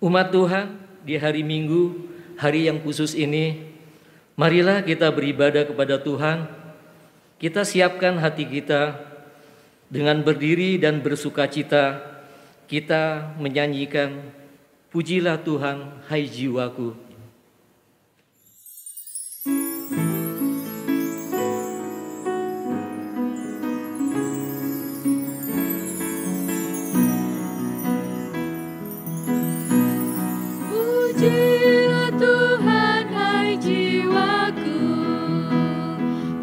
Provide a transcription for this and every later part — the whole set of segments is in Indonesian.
Umat Tuhan, di hari Minggu, hari yang khusus ini, marilah kita beribadah kepada Tuhan. Kita siapkan hati kita dengan berdiri dan bersukacita. Kita menyanyikan, pujilah Tuhan, hai jiwaku. Pujilah Tuhan, hai jiwaku.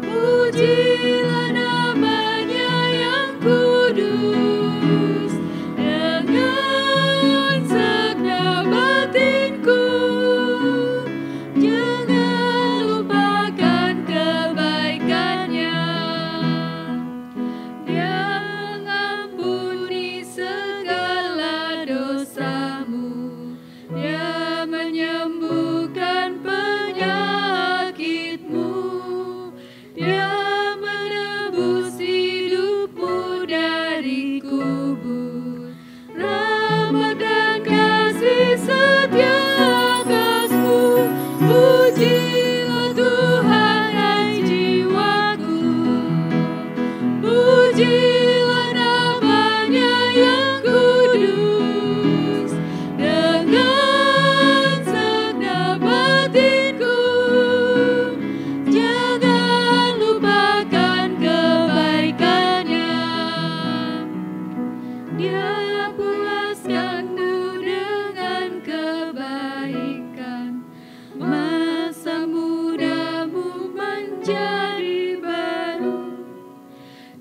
Pujilah nama-Nya yang kudus. Dengan segenap batinku, jangan lupakan kebaikan-Nya. Dia mengampuni segala dosamu. Dia menyembuhkan penyakitmu. Dia menebus hidupmu dari kubur. Rahmat dan kasih setia kasih. Pujilah Tuhan, hai jiwaku. Pujilah nama-Nya yang kudus. Dengan segenap batinku, jangan lupakan kebaikan-Nya. Dia puaskanmu dengan kebaikan. Masa mudamu menjadi baru.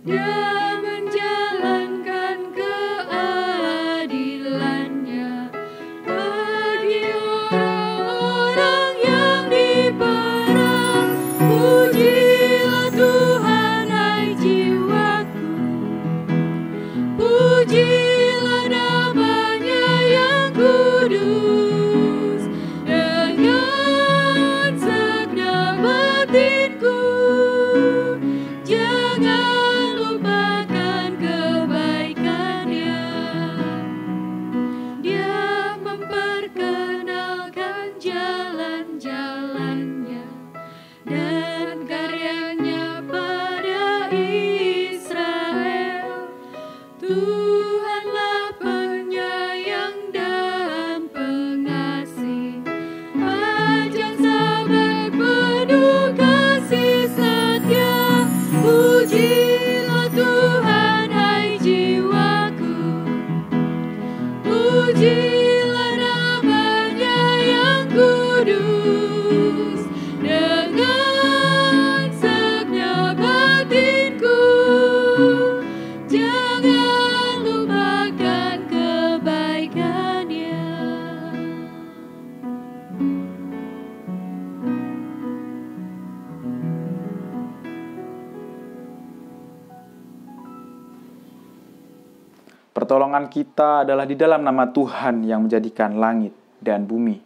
Dia menjalankan keadilan-Nya bagi orang-orang yang diperang. Pujilah Tuhan, hai jiwaku. Pujilah nama-Nya yang kudus. Dengan segenap batinku, jangan lupakan kebaikan-Nya. Dia memperkenalkan jalan-jalan-Nya dan karya-Nya pada Israel. Tuhanlah penyayang dan pengasih, panjang sabar penuh kasih setia. Pujilah Tuhan, hai jiwaku. Pujilah nama-Nya yang kudus. Dengan segenap batinku, jangan lupakan kebaikan-Nya. Pertolongan kita adalah di dalam nama Tuhan yang menjadikan langit dan bumi.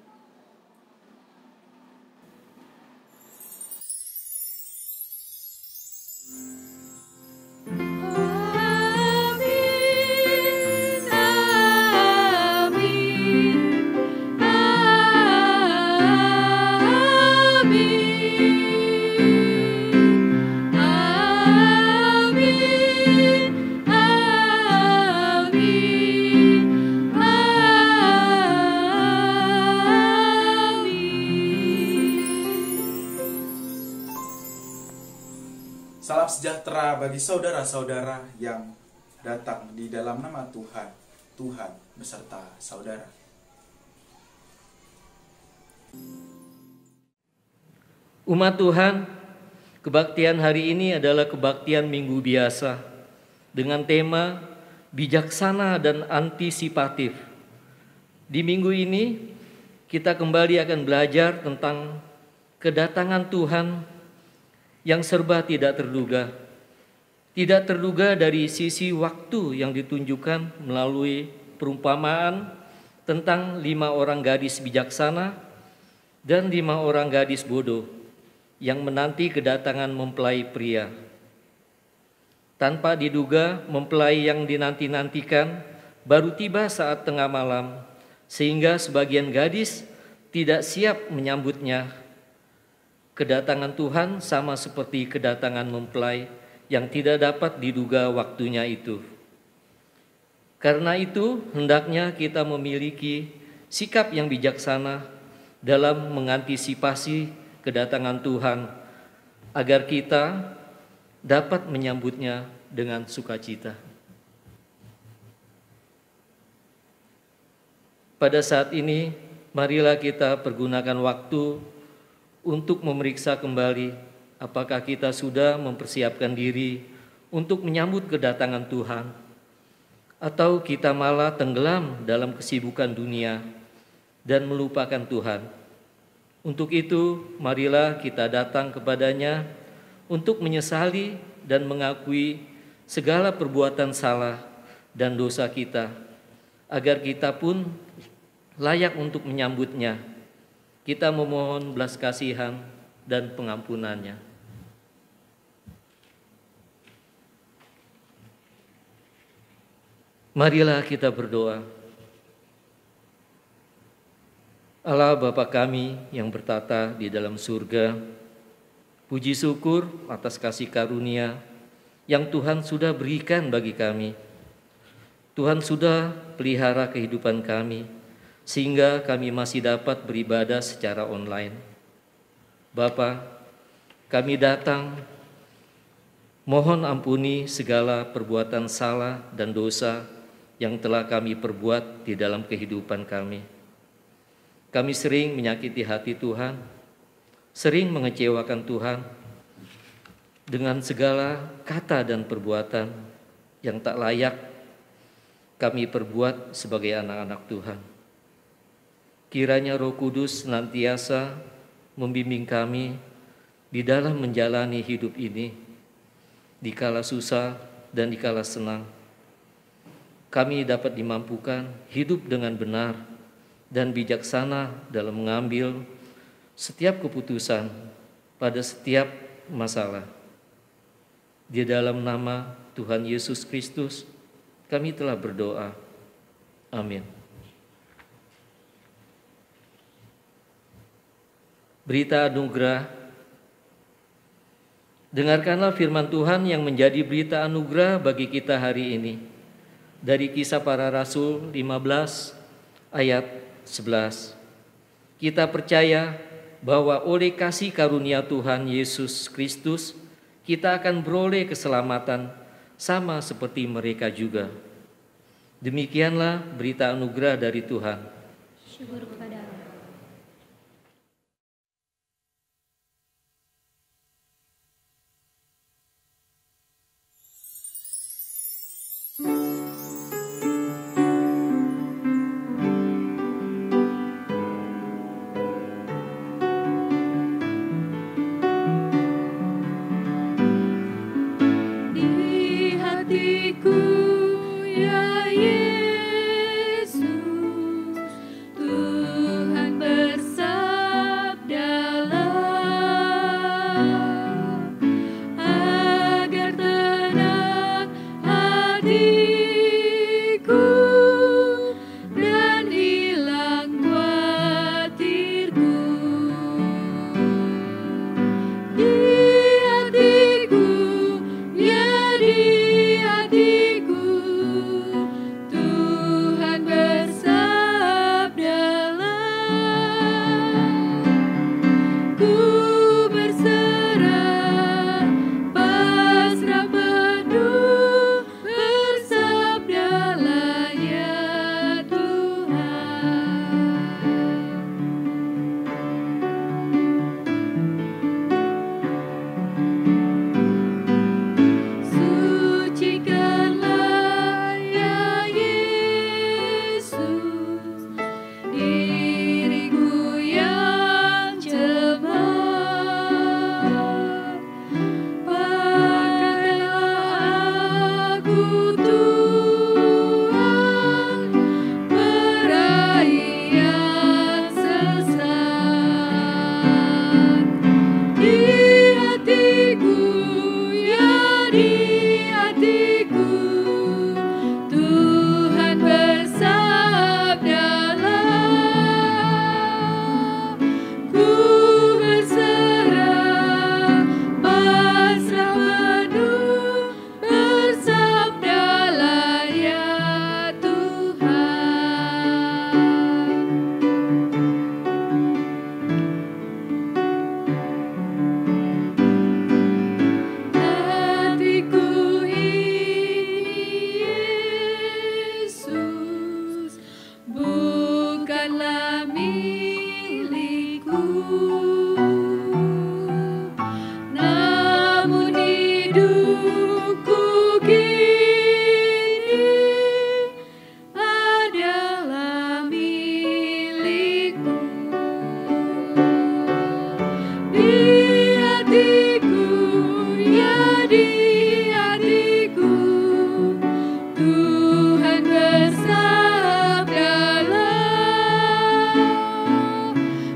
Amin, amin, amin, amin, Salam sejahtera bagi saudara-saudara yang datang di dalam nama Tuhan. Tuhan beserta saudara. Umat Tuhan, kebaktian hari ini adalah kebaktian Minggu biasa dengan tema bijaksana dan antisipatif. Di minggu ini kita kembali akan belajar tentang kedatangan Tuhan yang serba tidak terduga. Tidak terduga dari sisi waktu yang ditunjukkan melalui perumpamaan tentang 5 orang gadis bijaksana dan 5 orang gadis bodoh yang menanti kedatangan mempelai pria. Tanpa diduga, mempelai yang dinanti-nantikan baru tiba saat tengah malam sehingga sebagian gadis tidak siap menyambutnya. Kedatangan Tuhan sama seperti kedatangan mempelai yang tidak dapat diduga waktunya itu. Karena itu, hendaknya kita memiliki sikap yang bijaksana dalam mengantisipasi kedatangan Tuhan, agar kita dapat menyambutnya dengan sukacita. Pada saat ini, marilah kita pergunakan waktu untuk memeriksa kembali apakah kita sudah mempersiapkan diri untuk menyambut kedatangan Tuhan, atau kita malah tenggelam dalam kesibukan dunia dan melupakan Tuhan. Untuk itu, marilah kita datang kepadanya untuk menyesali dan mengakui segala perbuatan salah dan dosa kita, agar kita pun layak untuk menyambutnya. Kita memohon belas kasihan dan pengampunannya. Marilah kita berdoa. Allah Bapa kami yang bertata di dalam surga, puji syukur atas kasih karunia yang Tuhan sudah berikan bagi kami. Tuhan sudah pelihara kehidupan kami, sehingga kami masih dapat beribadah secara online. Bapa, kami datang, mohon ampuni segala perbuatan salah dan dosa yang telah kami perbuat di dalam kehidupan kami. Kami sering menyakiti hati Tuhan, sering mengecewakan Tuhan dengan segala kata dan perbuatan yang tak layak kami perbuat sebagai anak-anak Tuhan. Kiranya Roh Kudus senantiasa membimbing kami di dalam menjalani hidup ini, di kala susah dan di kala senang. Kami dapat dimampukan hidup dengan benar dan bijaksana dalam mengambil setiap keputusan pada setiap masalah. Di dalam nama Tuhan Yesus Kristus, kami telah berdoa. Amin. Berita anugerah. Dengarkanlah firman Tuhan yang menjadi berita anugerah bagi kita hari ini. Dari Kisah Para Rasul 15 ayat 11. Kita percaya bahwa oleh kasih karunia Tuhan Yesus Kristus, kita akan beroleh keselamatan sama seperti mereka juga. Demikianlah berita anugerah dari Tuhan. Syukur kepada Allah. Di hatiku ya Yesus, Tuhan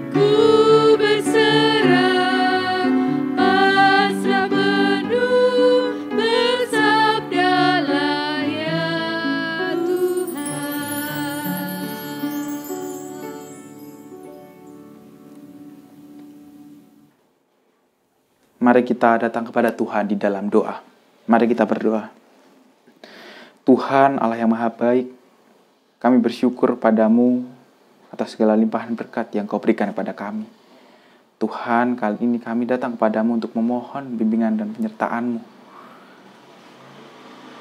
ku berserah, pasrah penuh, bersabdalah ya Tuhan. Mari kita datang kepada Tuhan di dalam doa. Mari kita berdoa. Tuhan Allah yang Maha Baik, kami bersyukur padamu atas segala limpahan berkat yang Kau berikan kepada kami. Tuhan, kali ini kami datang kepadamu untuk memohon bimbingan dan penyertaan-Mu.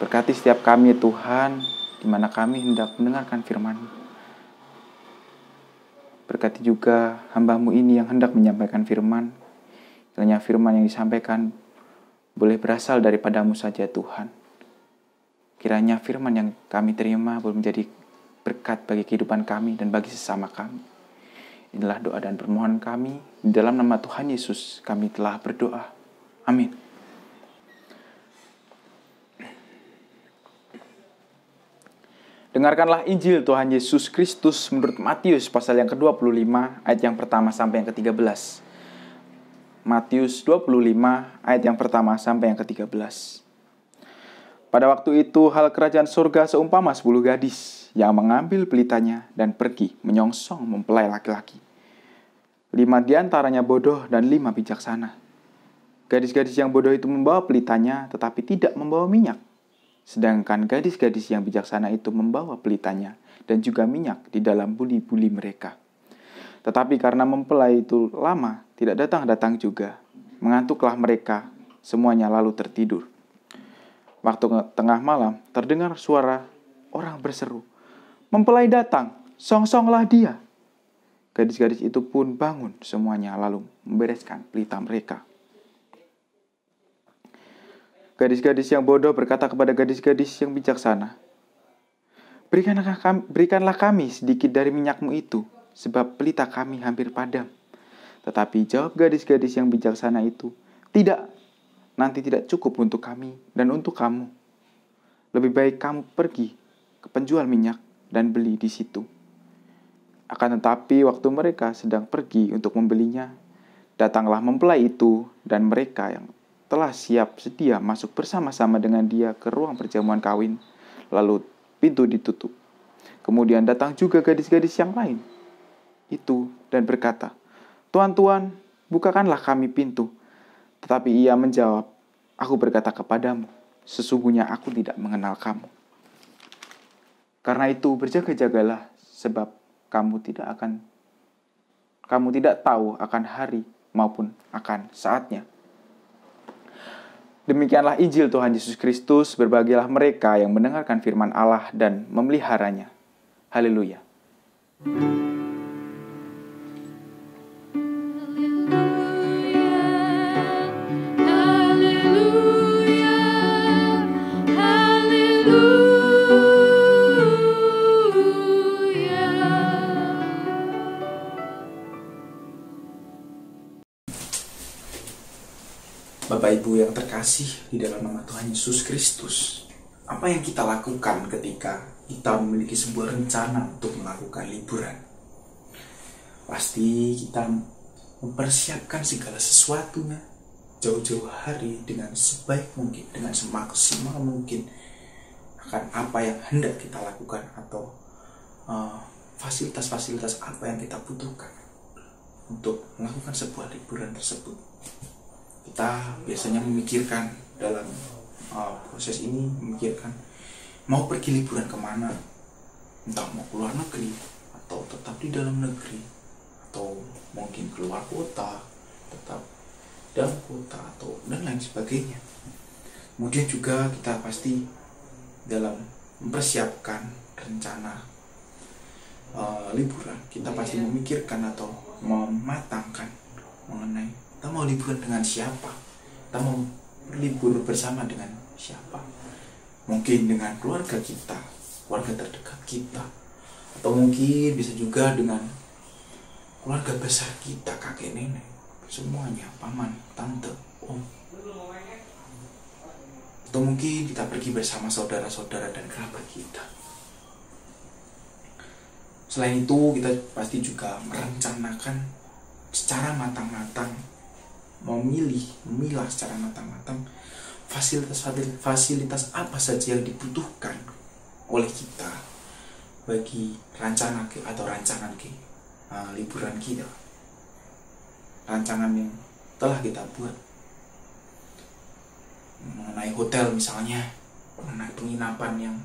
Berkati setiap kami, Tuhan, di mana kami hendak mendengarkan firman-Mu. Berkati juga hamba-Mu ini yang hendak menyampaikan firman. Kiranya firman yang disampaikan boleh berasal daripada-Mu saja, Tuhan. Kiranya firman yang kami terima boleh menjadi berkat bagi kehidupan kami dan bagi sesama kami. Inilah doa dan permohonan kami. Di dalam nama Tuhan Yesus kami telah berdoa. Amin. Dengarkanlah Injil Tuhan Yesus Kristus menurut Matius pasal yang ke-25 ayat yang pertama sampai yang ke-13. Matius 25 ayat yang pertama sampai yang ke-13. Pada waktu itu hal kerajaan surga seumpama 10 gadis yang mengambil pelitanya dan pergi menyongsong mempelai laki-laki. 5 diantaranya bodoh dan 5 bijaksana. Gadis-gadis yang bodoh itu membawa pelitanya tetapi tidak membawa minyak. Sedangkan gadis-gadis yang bijaksana itu membawa pelitanya dan juga minyak di dalam buli-buli mereka. Tetapi karena mempelai itu lama, tidak datang-datang juga, mengantuklah mereka, semuanya lalu tertidur. Waktu tengah malam, terdengar suara orang berseru, "Mempelai datang, songsonglah dia." Gadis-gadis itu pun bangun semuanya lalu membereskan pelita mereka. Gadis-gadis yang bodoh berkata kepada gadis-gadis yang bijaksana, Berikanlah kami sedikit dari minyakmu itu, sebab pelita kami hampir padam." Tetapi jawab gadis-gadis yang bijaksana itu, "Tidak, nanti tidak cukup untuk kami dan untuk kamu. Lebih baik kamu pergi ke penjual minyak dan beli di situ." Akan tetapi waktu mereka sedang pergi untuk membelinya, datanglah mempelai itu dan mereka yang telah siap sedia masuk bersama-sama dengan dia ke ruang perjamuan kawin, lalu pintu ditutup. Kemudian datang juga gadis-gadis yang lain itu dan berkata, "Tuan, Tuan, bukakanlah kami pintu." Tetapi ia menjawab, "Aku berkata kepadamu, sesungguhnya aku tidak mengenal kamu. Karena itu berjaga-jagalah, sebab kamu tidak tahu akan hari maupun akan saatnya." Demikianlah Injil Tuhan Yesus Kristus. Berbahagialah mereka yang mendengarkan firman Allah dan memeliharanya. Haleluya. Bapak Ibu yang terkasih di dalam nama Tuhan Yesus Kristus, apa yang kita lakukan ketika kita memiliki sebuah rencana untuk melakukan liburan? Pasti kita mempersiapkan segala sesuatunya jauh-jauh hari dengan sebaik mungkin, dengan semaksimal mungkin akan apa yang hendak kita lakukan atau fasilitas-fasilitas apa yang kita butuhkan untuk melakukan sebuah liburan tersebut. Kita biasanya memikirkan dalam proses ini, memikirkan mau pergi liburan kemana, entah mau keluar negeri atau tetap di dalam negeri, atau mungkin keluar kota, tetap dalam kota, atau dan lain sebagainya. Kemudian juga kita pasti dalam mempersiapkan rencana liburan, kita pasti memikirkan atau mematangkan mengenai kita mau liburan dengan siapa, kita mau berlibur bersama dengan siapa. Mungkin dengan keluarga kita, keluarga terdekat kita, atau mungkin bisa juga dengan keluarga besar kita, kakek nenek, semuanya, paman, tante, om. Atau mungkin kita pergi bersama saudara-saudara dan kerabat kita. Selain itu, kita pasti juga merencanakan secara matang-matang, memilah secara matang-matang fasilitas apa saja yang dibutuhkan oleh kita bagi rancangan liburan kita, rancangan yang telah kita buat mengenai hotel misalnya, mengenai penginapan yang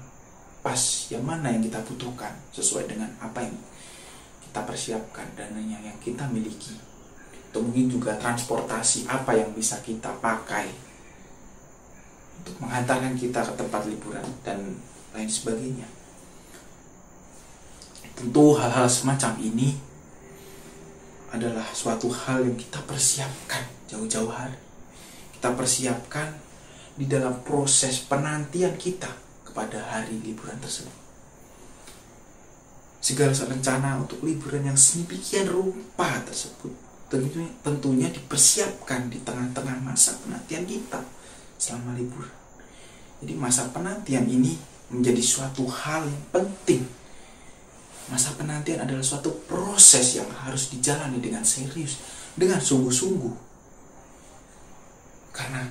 pas, yang mana yang kita butuhkan sesuai dengan apa yang kita persiapkan, dananya yang kita miliki. Atau mungkin juga transportasi apa yang bisa kita pakai untuk menghantarkan kita ke tempat liburan dan lain sebagainya. Tentu hal-hal semacam ini adalah suatu hal yang kita persiapkan jauh-jauh hari. Kita persiapkan di dalam proses penantian kita kepada hari liburan tersebut. Segala rencana untuk liburan yang sedemikian rupa tersebut tentunya dipersiapkan di tengah-tengah masa penantian kita selama liburan. Jadi masa penantian ini menjadi suatu hal yang penting. Masa penantian adalah suatu proses yang harus dijalani dengan serius, dengan sungguh-sungguh. Karena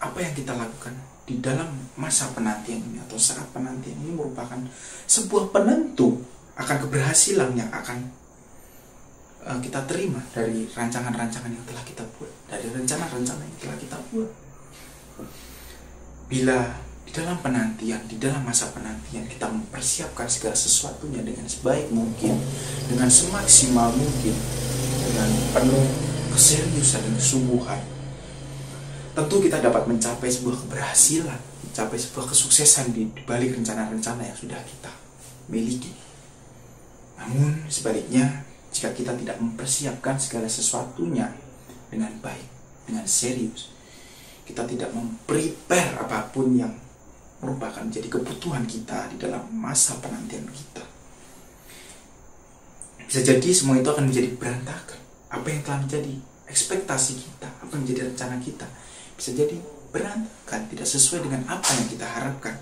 apa yang kita lakukan di dalam masa penantian ini atau saat penantian ini merupakan sebuah penentu akan keberhasilan yang akan kita terima dari rancangan-rancangan yang telah kita buat, dari rencana-rencana yang telah kita buat. Bila di dalam penantian, di dalam masa penantian kita mempersiapkan segala sesuatunya dengan sebaik mungkin, dengan semaksimal mungkin, dengan penuh keseriusan dan kesungguhan, tentu kita dapat mencapai sebuah keberhasilan, mencapai sebuah kesuksesan di balik rencana-rencana yang sudah kita miliki. Namun sebaliknya, jika kita tidak mempersiapkan segala sesuatunya dengan baik, dengan serius, kita tidak memprepare apapun yang merupakan menjadi kebutuhan kita di dalam masa penantian kita, bisa jadi semua itu akan menjadi berantakan. Apa yang telah menjadi ekspektasi kita, apa yang menjadi rencana kita, bisa jadi berantakan, tidak sesuai dengan apa yang kita harapkan.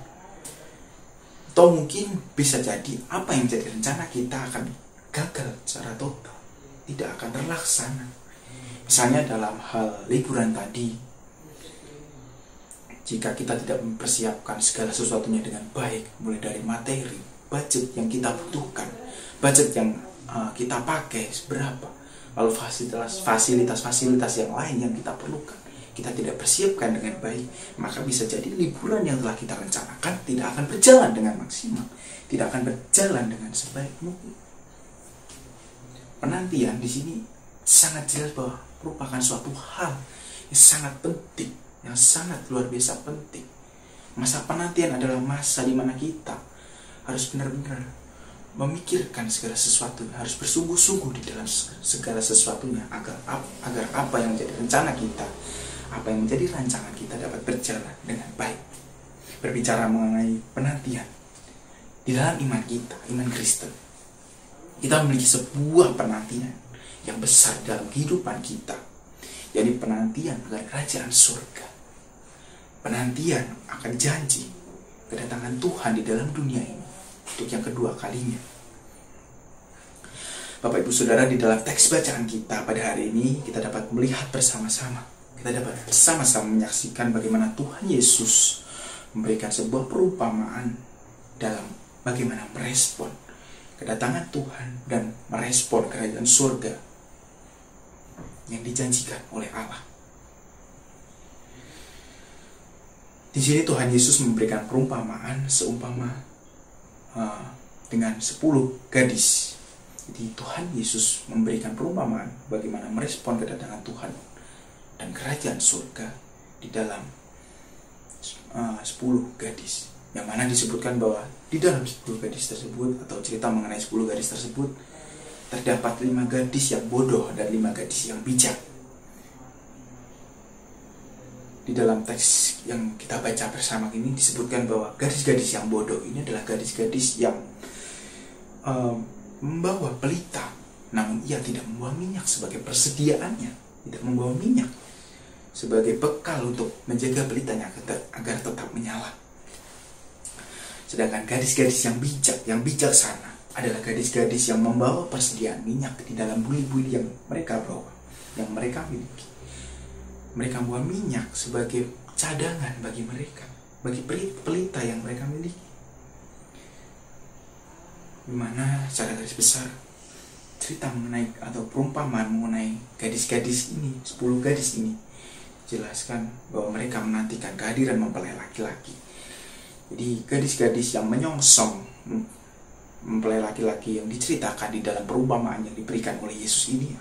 Atau mungkin bisa jadi apa yang menjadi rencana kita akan gagal secara total, tidak akan terlaksana. Misalnya dalam hal liburan tadi, jika kita tidak mempersiapkan segala sesuatunya dengan baik, mulai dari materi, budget yang kita butuhkan, budget yang kita pakai seberapa, lalu fasilitas yang lain yang kita perlukan, kita tidak persiapkan dengan baik, maka bisa jadi liburan yang telah kita rencanakan tidak akan berjalan dengan maksimal, tidak akan berjalan dengan sebaik mungkin. Penantian di sini sangat jelas bahwa merupakan suatu hal yang sangat penting, yang sangat luar biasa penting. Masa penantian adalah masa di mana kita harus benar-benar memikirkan segala sesuatu, harus bersungguh-sungguh di dalam segala sesuatunya agar apa yang menjadi rencana kita, apa yang menjadi rancangan kita dapat berjalan dengan baik. Berbicara mengenai penantian di dalam iman kita, iman Kristen, kita memiliki sebuah penantian yang besar dalam kehidupan kita, yakni penantian akan kerajaan surga, penantian akan janji kedatangan Tuhan di dalam dunia ini untuk yang kedua kalinya. Bapak Ibu Saudara, di dalam teks bacaan kita pada hari ini kita dapat melihat bersama-sama, kita dapat bersama-sama menyaksikan bagaimana Tuhan Yesus memberikan sebuah perumpamaan dalam bagaimana merespon kedatangan Tuhan dan merespon kerajaan surga yang dijanjikan oleh Allah. Di sini Tuhan Yesus memberikan perumpamaan seumpama dengan 10 gadis. Jadi Tuhan Yesus memberikan perumpamaan bagaimana merespon kedatangan Tuhan dan kerajaan surga di dalam 10 gadis. Yang mana disebutkan bahwa di dalam 10 gadis tersebut, atau cerita mengenai 10 gadis tersebut, terdapat 5 gadis yang bodoh dan 5 gadis yang bijak. Di dalam teks yang kita baca bersama ini disebutkan bahwa gadis-gadis yang bodoh ini adalah gadis-gadis yang membawa pelita, namun ia tidak membawa minyak sebagai persediaannya, tidak membawa minyak sebagai bekal untuk menjaga pelitanya agar tetap menyala. Sedangkan gadis-gadis yang bijak, yang bijaksana, adalah gadis-gadis yang membawa persediaan minyak di dalam buli-buli yang mereka bawa, yang mereka miliki. Mereka membawa minyak sebagai cadangan bagi mereka, bagi pelita yang mereka miliki. Dimana secara garis besar cerita mengenai atau perumpamaan mengenai gadis-gadis ini, 10 gadis ini, jelaskan bahwa mereka menantikan kehadiran mempelai laki-laki. Jadi gadis-gadis yang menyongsong mempelai laki-laki yang diceritakan di dalam perumpamaan yang diberikan oleh Yesus ini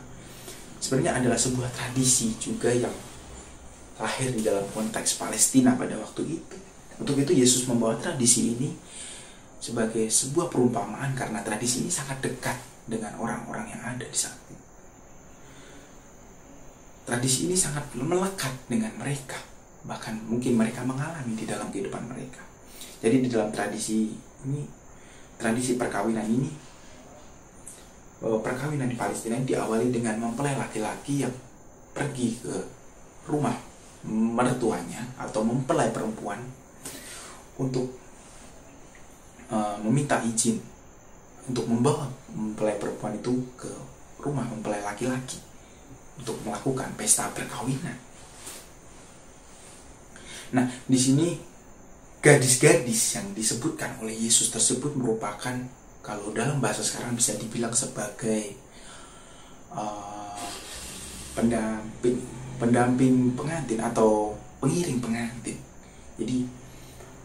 sebenarnya adalah sebuah tradisi juga yang lahir di dalam konteks Palestina pada waktu itu. Untuk itu Yesus membawa tradisi ini sebagai sebuah perumpamaan karena tradisi ini sangat dekat dengan orang-orang yang ada di saat itu. Tradisi ini sangat melekat dengan mereka, bahkan mungkin mereka mengalami di dalam kehidupan mereka. Jadi di dalam tradisi ini, tradisi perkawinan ini, perkawinan di Palestina ini diawali dengan mempelai laki-laki yang pergi ke rumah mertuanya atau mempelai perempuan untuk meminta izin untuk membawa mempelai perempuan itu ke rumah mempelai laki-laki untuk melakukan pesta perkawinan. Nah, di sini gadis-gadis yang disebutkan oleh Yesus tersebut merupakan, kalau dalam bahasa sekarang bisa dibilang sebagai pendamping pengantin atau pengiring pengantin. Jadi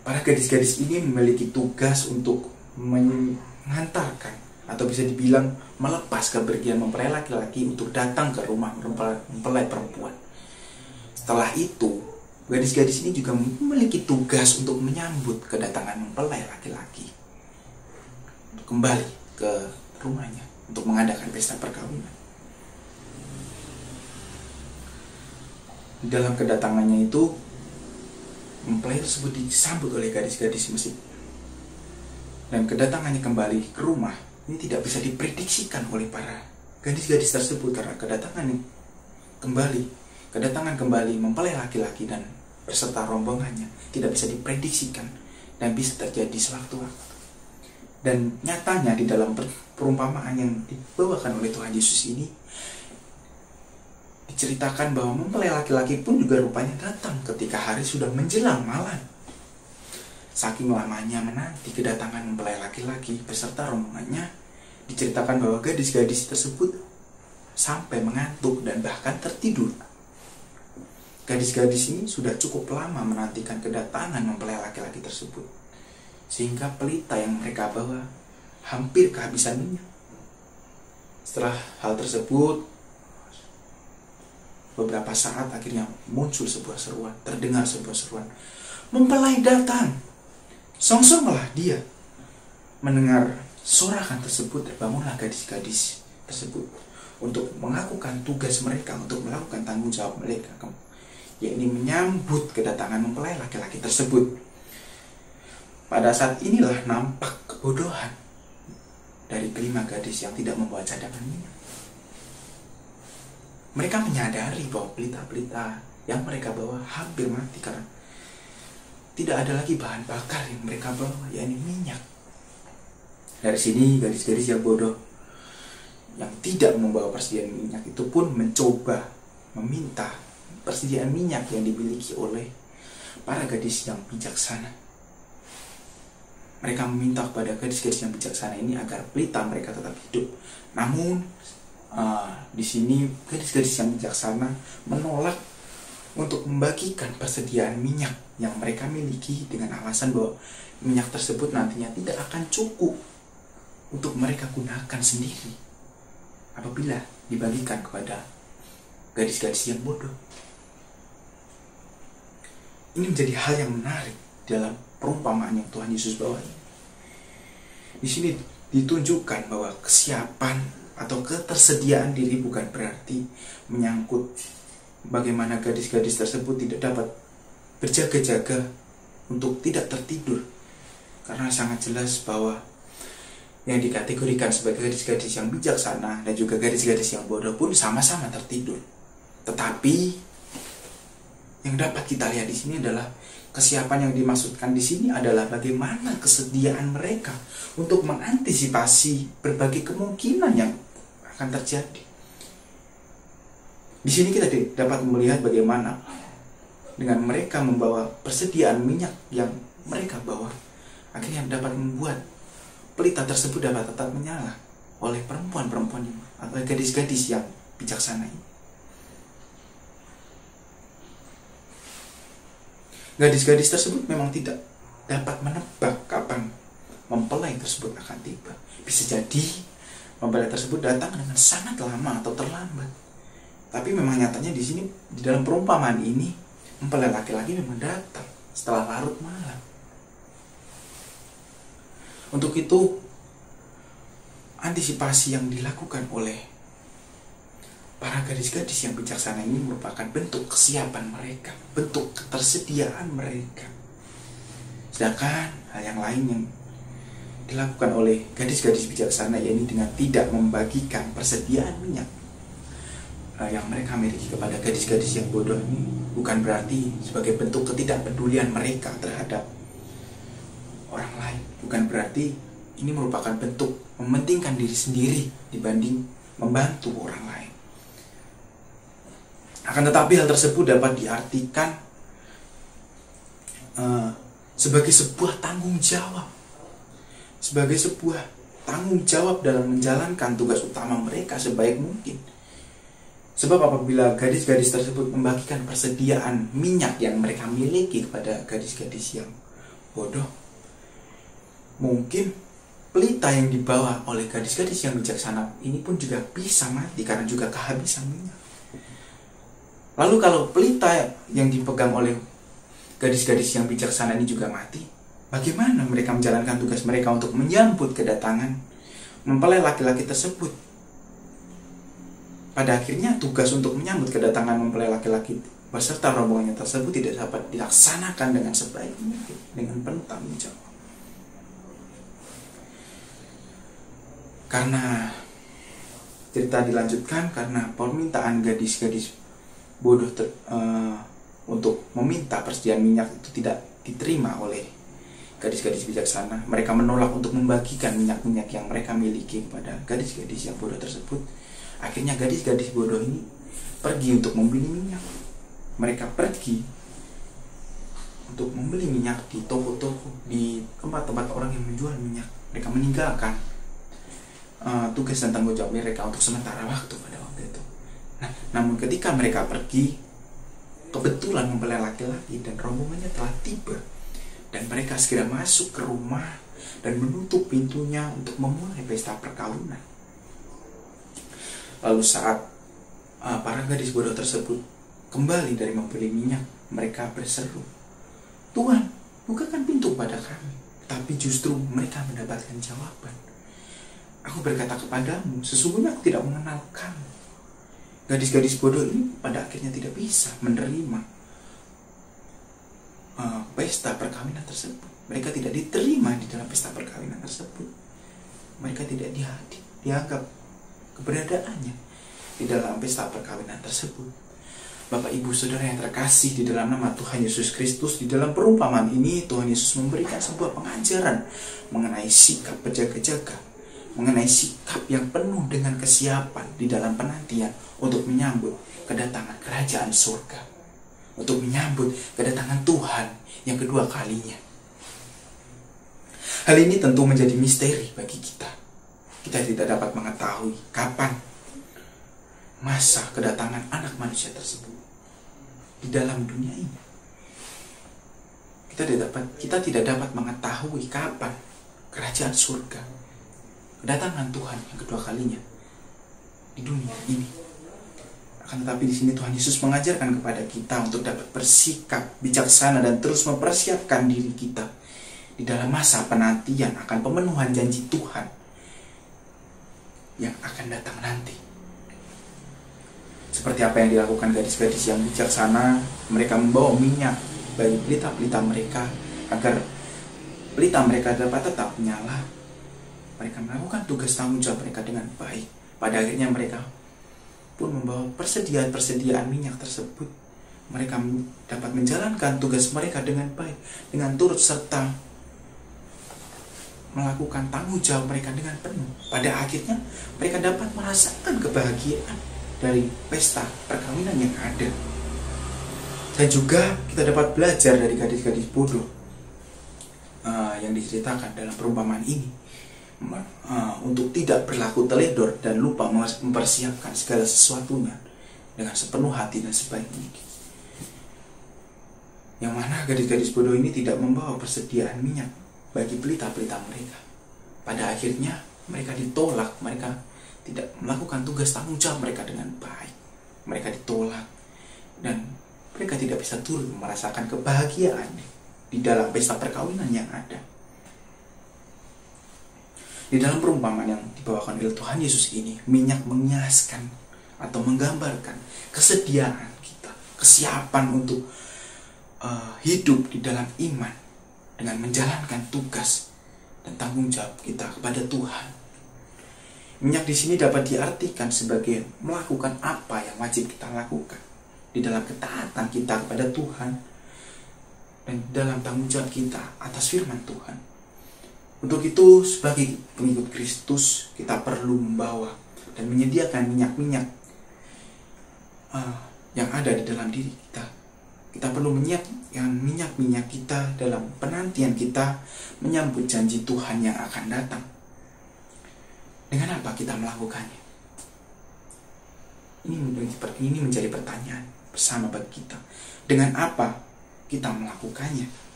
para gadis-gadis ini memiliki tugas untuk mengantarkan atau bisa dibilang melepas kepergian mempelai laki-laki untuk datang ke rumah mempelai perempuan. Setelah itu, gadis-gadis ini juga memiliki tugas untuk menyambut kedatangan mempelai laki-laki untuk kembali ke rumahnya untuk mengadakan pesta perkawinan. Di dalam kedatangannya itu, mempelai tersebut disambut oleh gadis-gadis Mesir. Dan kedatangannya kembali ke rumah ini tidak bisa diprediksikan oleh para gadis-gadis tersebut karena kedatangan kembali mempelai laki-laki dan beserta rombongannya tidak bisa diprediksikan dan bisa terjadi sewaktu-waktu. Dan nyatanya di dalam perumpamaan yang dibawakan oleh Tuhan Yesus ini diceritakan bahwa mempelai laki-laki pun juga rupanya datang ketika hari sudah menjelang malam. Saking lamanya menanti kedatangan mempelai laki-laki beserta rombongannya, diceritakan bahwa gadis-gadis tersebut sampai mengantuk dan bahkan tertidur. Gadis-gadis ini sudah cukup lama menantikan kedatangan mempelai laki-laki tersebut, sehingga pelita yang mereka bawa hampir kehabisan minyak. Setelah hal tersebut, beberapa saat akhirnya muncul sebuah seruan, terdengar sebuah seruan, "Mempelai datang!" Songsonglah dia. Mendengar sorakan tersebut, terbangunlah gadis-gadis tersebut untuk melakukan tugas mereka, untuk melakukan tanggung jawab mereka, yakni menyambut kedatangan mempelai laki-laki tersebut. Pada saat inilah nampak kebodohan dari kelima gadis yang tidak membawa cadangan minyak. Mereka menyadari bahwa pelita-pelita yang mereka bawa hampir mati karena tidak ada lagi bahan bakar yang mereka bawa, yakni minyak. Dari sini gadis-gadis yang bodoh yang tidak membawa persediaan minyak itu pun mencoba meminta persediaan minyak yang dimiliki oleh para gadis yang bijaksana. Mereka meminta kepada gadis-gadis yang bijaksana ini agar pelita mereka tetap hidup. Namun di sini gadis-gadis yang bijaksana menolak untuk membagikan persediaan minyak yang mereka miliki dengan alasan bahwa minyak tersebut nantinya tidak akan cukup untuk mereka gunakan sendiri apabila dibagikan kepada gadis-gadis yang bodoh. Ini menjadi hal yang menarik dalam perumpamaan yang Tuhan Yesus bawa. Di sini ditunjukkan bahwa kesiapan atau ketersediaan diri bukan berarti menyangkut bagaimana gadis-gadis tersebut tidak dapat berjaga-jaga untuk tidak tertidur. Karena sangat jelas bahwa yang dikategorikan sebagai gadis-gadis yang bijaksana dan juga gadis-gadis yang bodoh pun sama-sama tertidur. Tetapi yang dapat kita lihat di sini adalah Kesiapan yang dimaksudkan di sini adalah bagaimana kesediaan mereka untuk mengantisipasi berbagai kemungkinan yang akan terjadi. Di sini kita dapat melihat bagaimana dengan mereka membawa persediaan minyak yang mereka bawa, akhirnya dapat membuat pelita tersebut dapat tetap menyala oleh perempuan-perempuan atau gadis-gadis yang bijaksana ini. Gadis-gadis tersebut memang tidak dapat menebak kapan mempelai tersebut akan tiba. Bisa jadi mempelai tersebut datang dengan sangat lama atau terlambat. Tapi memang nyatanya di sini, di dalam perumpamaan ini, mempelai laki-laki memang datang setelah larut malam. Untuk itu, antisipasi yang dilakukan oleh para gadis-gadis yang bijaksana ini merupakan bentuk kesiapan mereka, bentuk ketersediaan mereka. Sedangkan hal yang lain yang dilakukan oleh gadis-gadis bijaksana, yaitu dengan tidak membagikan persediaan minyak yang mereka miliki kepada gadis-gadis yang bodoh ini, bukan berarti sebagai bentuk ketidakpedulian mereka terhadap orang lain. Bukan berarti ini merupakan bentuk mementingkan diri sendiri dibanding membantu orang lain. Akan tetapi hal tersebut dapat diartikan sebagai sebuah tanggung jawab. Sebagai sebuah tanggung jawab dalam menjalankan tugas utama mereka sebaik mungkin. Sebab apabila gadis-gadis tersebut membagikan persediaan minyak yang mereka miliki kepada gadis-gadis yang bodoh, mungkin pelita yang dibawa oleh gadis-gadis yang bijaksana ini pun juga bisa mati karena juga kehabisan minyak. Lalu kalau pelita yang dipegang oleh gadis-gadis yang bijaksana ini juga mati, bagaimana mereka menjalankan tugas mereka untuk menyambut kedatangan mempelai laki-laki tersebut? Pada akhirnya tugas untuk menyambut kedatangan mempelai laki-laki beserta rombongannya tersebut tidak dapat dilaksanakan dengan sebaik mungkin, dengan penuh tanggung jawab. Karena cerita dilanjutkan karena permintaan gadis-gadis bodoh untuk meminta persediaan minyak itu tidak diterima oleh gadis-gadis bijaksana. Mereka menolak untuk membagikan minyak-minyak yang mereka miliki kepada gadis-gadis yang bodoh tersebut. Akhirnya gadis-gadis bodoh ini pergi untuk membeli minyak. Mereka pergi untuk membeli minyak di toko-toko, di tempat-tempat orang yang menjual minyak. Mereka meninggalkan tugas dan tanggung jawab mereka untuk sementara waktu pada waktu itu. Namun ketika mereka pergi, kebetulan mempelai laki-laki dan rombongannya telah tiba, dan mereka segera masuk ke rumah dan menutup pintunya untuk memulai pesta perkawinan. Lalu saat para gadis bodoh tersebut kembali dari membeli minyak, mereka berseru, "Tuhan, bukakan pintu pada kami." Tapi justru mereka mendapatkan jawaban, "Aku berkata kepadamu, sesungguhnya aku tidak mengenal kamu." Gadis-gadis bodoh ini pada akhirnya tidak bisa menerima pesta perkawinan tersebut. Mereka tidak diterima di dalam pesta perkawinan tersebut. Mereka tidak dianggap keberadaannya di dalam pesta perkawinan tersebut. Bapak, Ibu, Saudara yang terkasih di dalam nama Tuhan Yesus Kristus, di dalam perumpamaan ini Tuhan Yesus memberikan sebuah pengajaran mengenai sikap berjaga-jaga, mengenai sikap yang penuh dengan kesiapan di dalam penantian untuk menyambut kedatangan kerajaan surga, untuk menyambut kedatangan Tuhan yang kedua kalinya. Hal ini tentu menjadi misteri bagi kita. Kita tidak dapat mengetahui kapan masa kedatangan anak manusia tersebut di dalam dunia ini. Kita tidak dapat mengetahui kapan kerajaan surga, kedatangan Tuhan yang kedua kalinya di dunia ini. Akan tetapi di sini Tuhan Yesus mengajarkan kepada kita untuk dapat bersikap bijaksana dan terus mempersiapkan diri kita di dalam masa penantian akan pemenuhan janji Tuhan yang akan datang nanti. Seperti apa yang dilakukan gadis-gadis yang bijaksana, mereka membawa minyak bagi pelita-pelita mereka agar pelita mereka dapat tetap menyala. Mereka melakukan tugas tanggung jawab mereka dengan baik. Pada akhirnya mereka pun membawa persediaan minyak tersebut mereka dapat menjalankan tugas mereka dengan baik, dengan turut serta melakukan tanggung jawab mereka dengan penuh. Pada akhirnya mereka dapat merasakan kebahagiaan dari pesta perkawinan yang ada. Dan juga kita dapat belajar dari gadis-gadis bodoh yang diceritakan dalam perumpamaan ini, untuk tidak berlaku teledor dan lupa mempersiapkan segala sesuatunya dengan sepenuh hati dan sebaik mungkin. Yang mana gadis-gadis bodoh ini tidak membawa persediaan minyak bagi pelita-pelita mereka. Pada akhirnya mereka ditolak, mereka tidak melakukan tugas tanggung jawab mereka dengan baik. Mereka ditolak dan mereka tidak bisa turut merasakan kebahagiaan di dalam pesta perkawinan yang ada. Di dalam perumpamaan yang dibawakan oleh Tuhan Yesus ini, minyak mengiaskan atau menggambarkan kesediaan kita, kesiapan untuk hidup di dalam iman dengan menjalankan tugas dan tanggung jawab kita kepada Tuhan. Minyak di sini dapat diartikan sebagai melakukan apa yang wajib kita lakukan di dalam ketaatan kita kepada Tuhan dan dalam tanggung jawab kita atas firman Tuhan. Untuk itu, sebagai pengikut Kristus, kita perlu membawa dan menyediakan minyak-minyak yang ada di dalam diri kita. Kita perlu menyiapkan minyak-minyak kita dalam penantian kita menyambut janji Tuhan yang akan datang. Dengan apa kita melakukannya? Ini menjadi pertanyaan bersama bagi kita. Dengan apa kita melakukannya?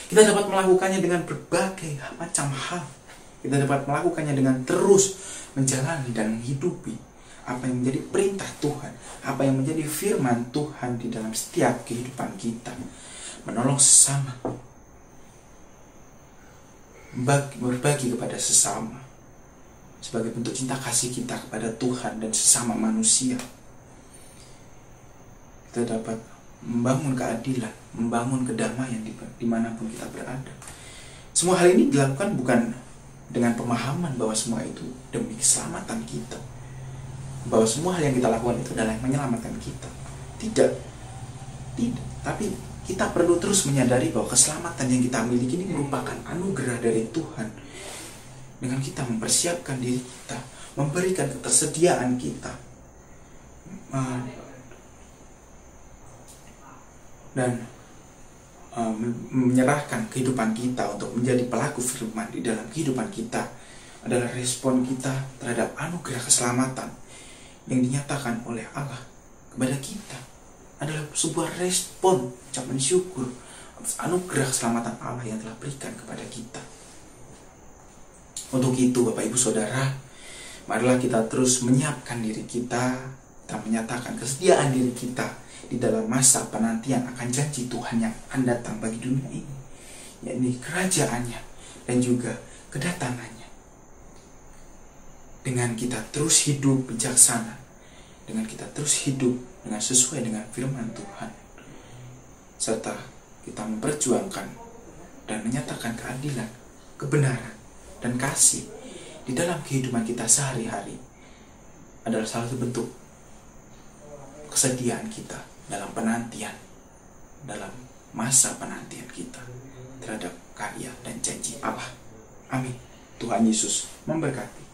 Kita dapat melakukannya dengan berbagai macam hal. Kita dapat melakukannya dengan terus menjalani dan menghidupi apa yang menjadi perintah Tuhan, apa yang menjadi firman Tuhan di dalam setiap kehidupan kita. Menolong sesama, berbagi kepada sesama sebagai bentuk cinta kasih kita kepada Tuhan dan sesama manusia. Kita dapat membangun keadilan, membangun kedamaian dimanapun kita berada. Semua hal ini dilakukan bukan dengan pemahaman bahwa semua itu demi keselamatan kita, bahwa semua hal yang kita lakukan itu adalah yang menyelamatkan kita. Tidak. Tapi kita perlu terus menyadari bahwa keselamatan yang kita miliki ini merupakan anugerah dari Tuhan. Dengan kita mempersiapkan diri kita, memberikan ketersediaan kita, dan menyerahkan kehidupan kita untuk menjadi pelaku firman di dalam kehidupan kita adalah respon kita terhadap anugerah keselamatan yang dinyatakan oleh Allah kepada kita. Adalah sebuah respon ucapan syukur atas anugerah keselamatan Allah yang telah berikan kepada kita. Untuk itu Bapak Ibu Saudara, marilah kita terus menyiapkan diri kita dan menyatakan kesediaan diri kita di dalam masa penantian akan janji Tuhan yang akan datang bagi dunia ini, yakni kerajaannya dan juga kedatangannya. Dengan kita terus hidup bijaksana, dengan kita terus hidup dengan sesuai dengan firman Tuhan, serta kita memperjuangkan dan menyatakan keadilan, kebenaran, dan kasih di dalam kehidupan kita sehari-hari, adalah salah satu bentuk kesediaan kita dalam penantian, dalam masa penantian kita terhadap karya dan janji Allah. Amin. Tuhan Yesus memberkati.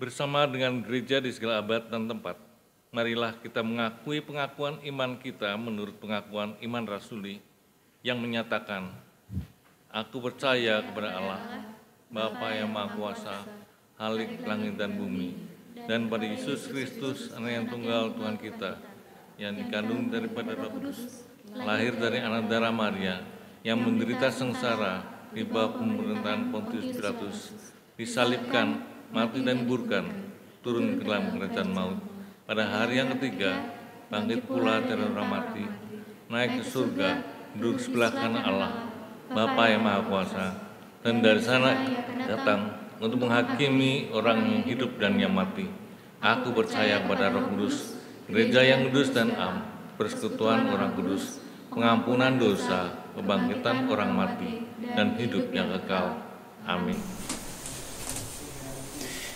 Bersama dengan gereja di segala abad dan tempat, marilah kita mengakui pengakuan iman kita menurut pengakuan iman rasuli yang menyatakan, aku percaya kepada Allah, Bapa yang Maha Kuasa, Halik langit dan bumi, dan pada Yesus Kristus, Anak yang tunggal Tuhan kita, yang dikandung daripada Roh Kudus, lahir dari anak darah Maria, yang menderita sengsara di bawah pemerintahan Pontius Pilatus, disalibkan, mati dan dibuburkan, turun ke dalam kerajaan maut. Pada hari yang ketiga, bangkit pula dari orang mati, naik ke surga, duduk sebelah kanan Allah, Bapa yang Maha Kuasa, dan dari sana datang untuk menghakimi orang yang hidup dan yang mati. Aku percaya kepada Roh Kudus, gereja yang kudus dan am, persekutuan orang kudus, pengampunan dosa, kebangkitan orang mati, dan hidup yang kekal. Amin.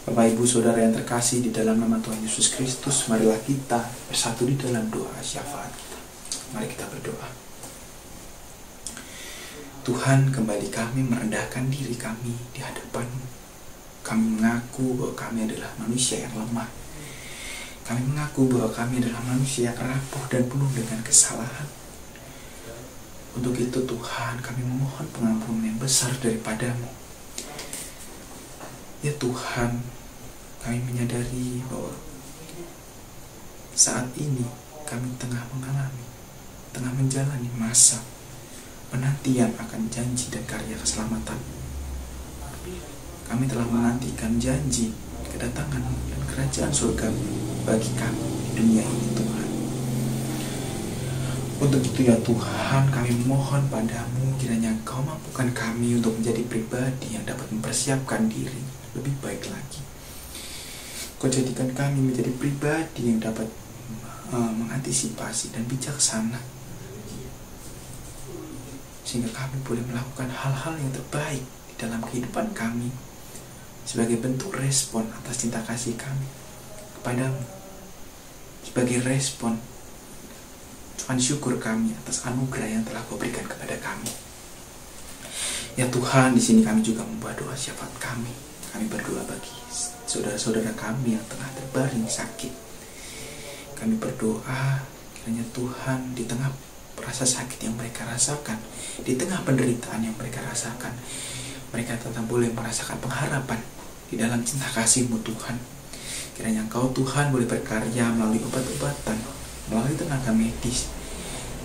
Bapak Ibu Saudara yang terkasih di dalam nama Tuhan Yesus Kristus, marilah kita bersatu di dalam doa syafaat kita. Mari kita berdoa. Tuhan, kembali kami merendahkan diri kami di hadapan-Mu. Kami mengaku bahwa kami adalah manusia yang lemah. Kami mengaku bahwa kami adalah manusia yang rapuh dan penuh dengan kesalahan. Untuk itu Tuhan, kami memohon pengampunan yang besar daripada-Mu. Ya Tuhan, kami menyadari bahwa saat ini kami tengah menjalani masa penantian akan janji dan karya keselamatan. Kami telah menantikan janji kedatangan dan kerajaan surga bagi kami di dunia ini, Tuhan. Untuk itu ya Tuhan, kami mohon padamu kiranya Engkau mampukan kami untuk menjadi pribadi yang dapat mempersiapkan diri lebih baik lagi. Kau jadikan kami menjadi pribadi yang dapat mengantisipasi dan bijaksana, sehingga kami boleh melakukan hal-hal yang terbaik di dalam kehidupan kami sebagai bentuk respon atas cinta kasih kami kepadamu, sebagai respon Tuhan syukur kami atas anugerah yang telah Kau berikan kepada kami. Ya Tuhan, di sini kami juga membawa doa syafaat kami. Kami berdoa bagi saudara-saudara kami yang tengah terbaring sakit. Kami berdoa kiranya Tuhan, di tengah rasa sakit yang mereka rasakan, di tengah penderitaan yang mereka rasakan, mereka tetap boleh merasakan pengharapan di dalam cinta kasih-Mu Tuhan. Kiranya Engkau Tuhan boleh berkarya melalui obat-obatan, melalui tenaga medis,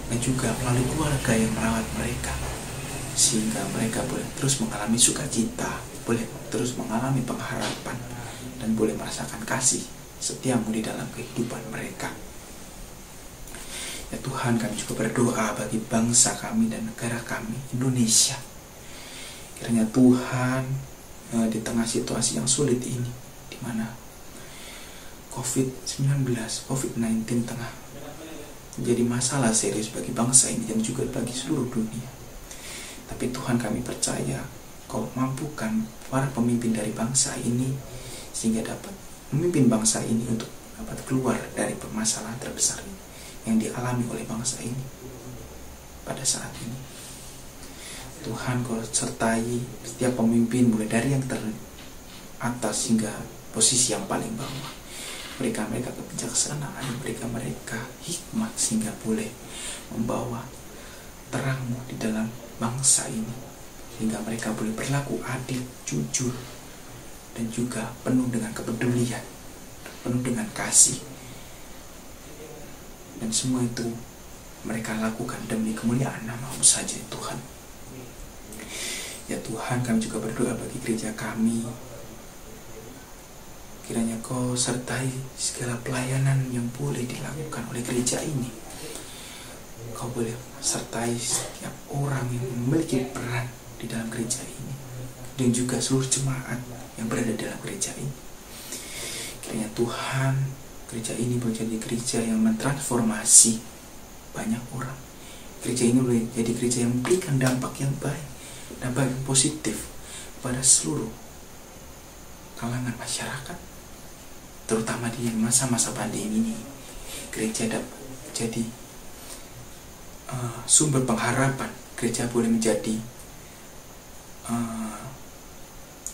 dan juga melalui keluarga yang merawat mereka, sehingga mereka boleh terus mengalami sukacita, boleh terus mengalami pengharapan, dan boleh merasakan kasih setia-Mu di dalam kehidupan mereka. Ya Tuhan, kami juga berdoa bagi bangsa kami dan negara kami, Indonesia. Kiranya Tuhan, di tengah situasi yang sulit ini, di mana COVID-19 tengah menjadi masalah serius bagi bangsa ini dan juga bagi seluruh dunia. Tapi Tuhan, kami percaya Kau mampukan para pemimpin dari bangsa ini sehingga dapat memimpin bangsa ini untuk dapat keluar dari permasalahan terbesar ini yang dialami oleh bangsa ini pada saat ini. Tuhan, Kau sertai setiap pemimpin mulai dari yang teratas hingga posisi yang paling bawah. Berikan mereka kebijaksanaan, berikan mereka hikmat sehingga boleh membawa terang-Mu di dalam bangsa ini, sehingga mereka boleh berlaku adil, jujur, dan juga penuh dengan kepedulian, penuh dengan kasih. Dan semua itu mereka lakukan demi kemuliaan nama-Mu saja, Tuhan. Ya Tuhan, kami juga berdoa bagi gereja kami. Kiranya Kau sertai segala pelayanan yang boleh dilakukan oleh gereja ini. Kau boleh sertai setiap orang yang memiliki peran di dalam gereja ini, dan juga seluruh jemaat yang berada dalam gereja ini. Kiranya Tuhan, gereja ini menjadi gereja yang mentransformasi banyak orang. Gereja ini boleh jadi gereja yang memberikan dampak yang baik, dampak yang positif pada seluruh kalangan masyarakat, terutama di masa-masa pandemi ini. Gereja dapat jadi sumber pengharapan. Gereja boleh menjadi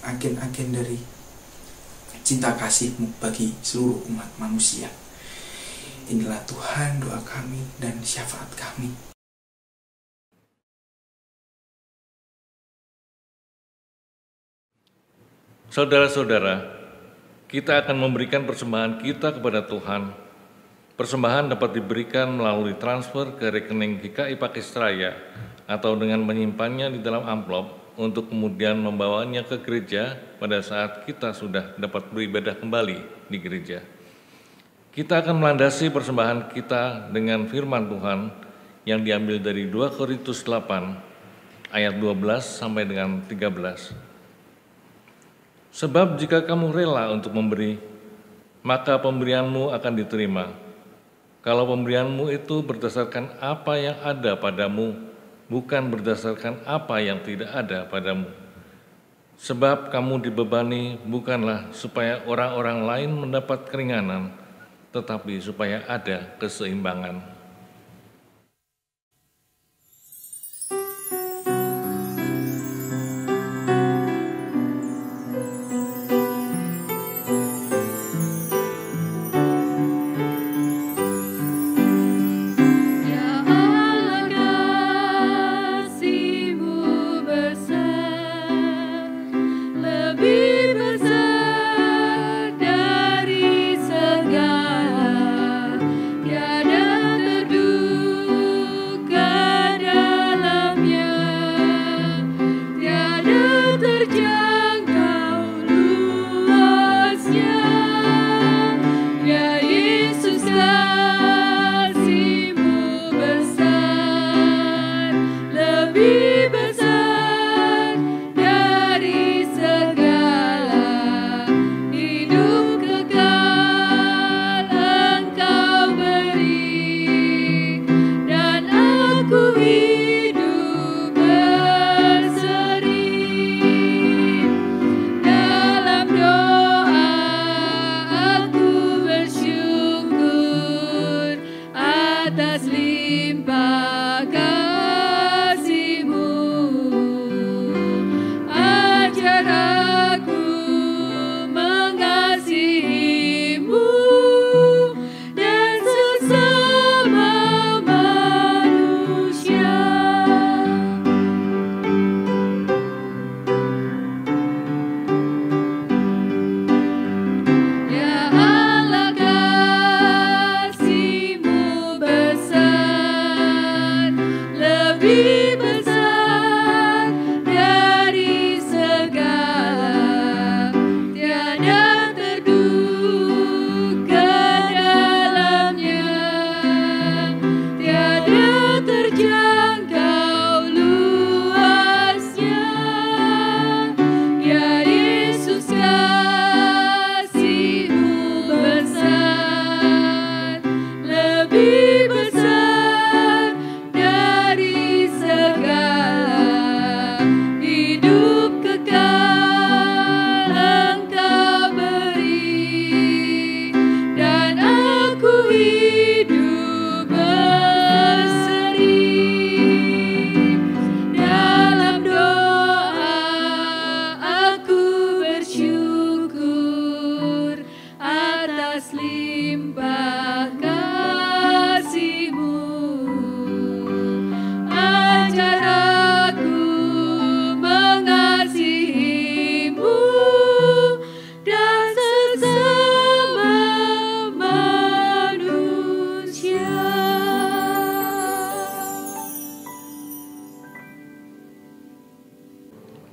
agen-agen dari cinta kasih-Mu bagi seluruh umat manusia. Inilah Tuhan doa kami dan syafaat kami. Saudara-saudara, kita akan memberikan persembahan kita kepada Tuhan. Persembahan dapat diberikan melalui transfer ke rekening GKI Pakistraya atau dengan menyimpannya di dalam amplop untuk kemudian membawanya ke gereja pada saat kita sudah dapat beribadah kembali di gereja. Kita akan melandasi persembahan kita dengan firman Tuhan yang diambil dari 2 Korintus 8 ayat 12 sampai dengan 13. Sebab jika kamu rela untuk memberi, maka pemberianmu akan diterima. Kalau pemberianmu itu berdasarkan apa yang ada padamu, bukan berdasarkan apa yang tidak ada padamu. Sebab kamu dibebani bukanlah supaya orang-orang lain mendapat keringanan, tetapi supaya ada keseimbangan.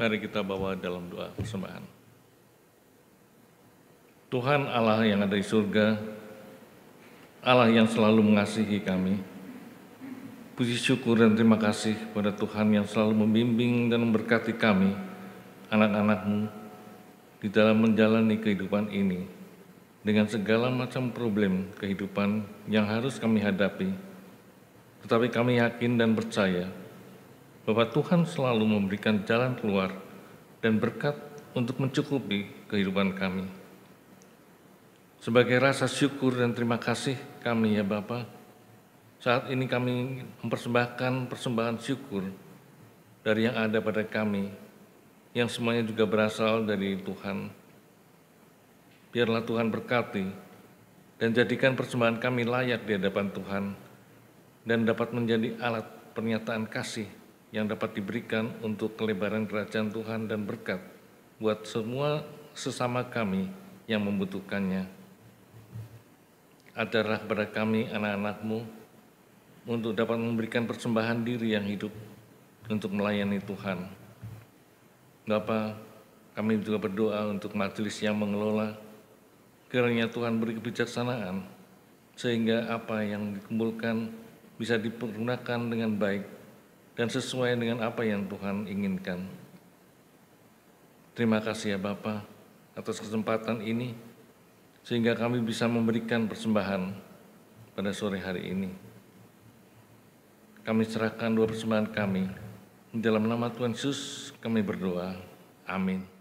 Mari kita bawa dalam doa persembahan. Tuhan Allah yang ada di surga, Allah yang selalu mengasihi kami, puji syukur dan terima kasih pada Tuhan yang selalu membimbing dan memberkati kami, anak-anak-Mu, di dalam menjalani kehidupan ini, dengan segala macam problem kehidupan yang harus kami hadapi. Tetapi kami yakin dan percaya bahwa Tuhan selalu memberikan jalan keluar dan berkat untuk mencukupi kehidupan kami. Sebagai rasa syukur dan terima kasih kami ya Bapa, saat ini kami mempersembahkan persembahan syukur dari yang ada pada kami, yang semuanya juga berasal dari Tuhan. Biarlah Tuhan berkati dan jadikan persembahan kami layak di hadapan Tuhan dan dapat menjadi alat pernyataan kasih yang dapat diberikan untuk kelebaran kerajaan Tuhan dan berkat buat semua sesama kami yang membutuhkannya. Ajarlah kepada kami anak-anak-Mu untuk dapat memberikan persembahan diri yang hidup untuk melayani Tuhan. Bapa, kami juga berdoa untuk majelis yang mengelola, kiranya Tuhan beri kebijaksanaan sehingga apa yang dikumpulkan bisa dipergunakan dengan baik dan sesuai dengan apa yang Tuhan inginkan. Terima kasih ya Bapa atas kesempatan ini, sehingga kami bisa memberikan persembahan pada sore hari ini. Kami serahkan dua persembahan kami. Dalam nama Tuhan Yesus kami berdoa. Amin.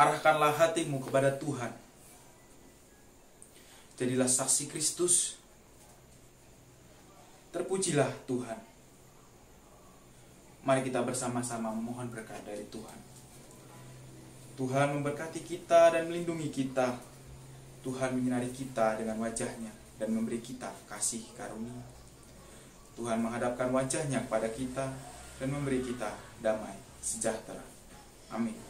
Arahkanlah hatimu kepada Tuhan. Jadilah saksi Kristus. Terpujilah Tuhan. Mari kita bersama-sama memohon berkat dari Tuhan. Tuhan memberkati kita dan melindungi kita. Tuhan menyinari kita dengan wajah-Nya dan memberi kita kasih karunia. Tuhan menghadapkan wajah-Nya kepada kita dan memberi kita damai sejahtera. Amin.